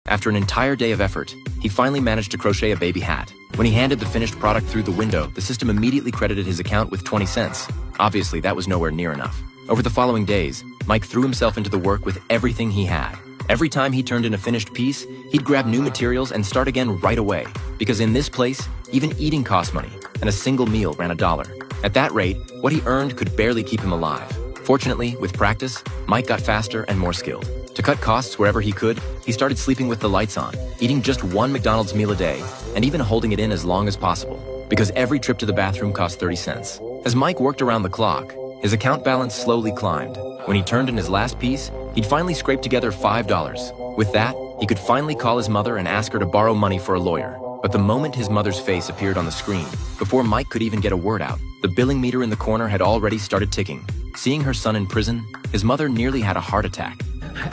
After an entire day of effort, he finally managed to crochet a baby hat. When he handed the finished product through the window, the system immediately credited his account with 20 cents. Obviously, that was nowhere near enough. Over the following days, Mike threw himself into the work with everything he had. Every time he turned in a finished piece, he'd grab new materials and start again right away. Because in this place, even eating cost money, and a single meal ran $1. At that rate, what he earned could barely keep him alive. Fortunately, with practice, Mike got faster and more skilled. To cut costs wherever he could, he started sleeping with the lights on, eating just one McDonald's meal a day, and even holding it in as long as possible. Because every trip to the bathroom cost 30 cents. As Mike worked around the clock, his account balance slowly climbed. When he turned in his last piece, he'd finally scraped together $5. With that, he could finally call his mother and ask her to borrow money for a lawyer. But the moment his mother's face appeared on the screen, before Mike could even get a word out, the billing meter in the corner had already started ticking. Seeing her son in prison, his mother nearly had a heart attack.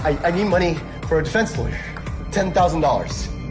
I need money for a defense lawyer. $10,000.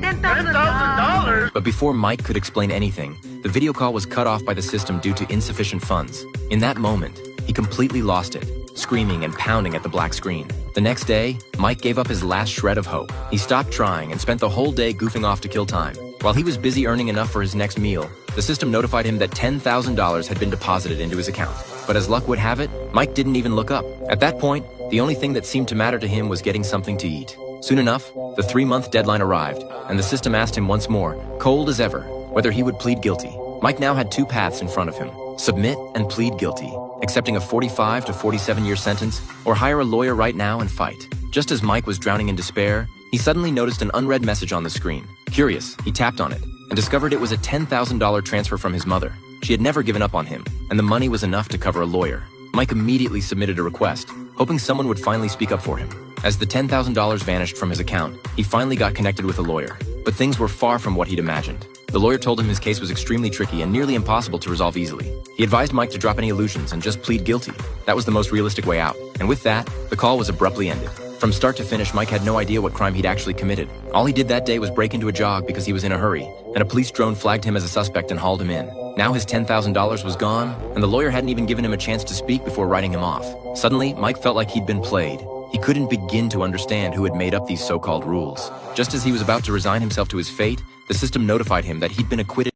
$10,000? But before Mike could explain anything, the video call was cut off by the system due to insufficient funds. In that moment, he completely lost it, screaming and pounding at the black screen. The next day, Mike gave up his last shred of hope. He stopped trying and spent the whole day goofing off to kill time. While he was busy earning enough for his next meal, the system notified him that $10,000 had been deposited into his account. But as luck would have it, Mike didn't even look up. At that point, the only thing that seemed to matter to him was getting something to eat. Soon enough, the 3-month deadline arrived, and the system asked him once more, cold as ever, whether he would plead guilty. Mike now had two paths in front of him: submit and plead guilty, accepting a 45 to 47-year sentence, or hire a lawyer right now and fight. Just as Mike was drowning in despair, he suddenly noticed an unread message on the screen. Curious, he tapped on it and discovered it was a $10,000 transfer from his mother. She had never given up on him, and the money was enough to cover a lawyer. Mike immediately submitted a request, hoping someone would finally speak up for him. As the $10,000 vanished from his account, he finally got connected with a lawyer. But things were far from what he'd imagined. The lawyer told him his case was extremely tricky and nearly impossible to resolve easily. He advised Mike to drop any illusions and just plead guilty. That was the most realistic way out. And with that, the call was abruptly ended. From start to finish, Mike had no idea what crime he'd actually committed. All he did that day was break into a jog because he was in a hurry, and a police drone flagged him as a suspect and hauled him in. Now his $10,000 was gone, and the lawyer hadn't even given him a chance to speak before writing him off. Suddenly, Mike felt like he'd been played. He couldn't begin to understand who had made up these so-called rules. Just as he was about to resign himself to his fate, the system notified him that he'd been acquitted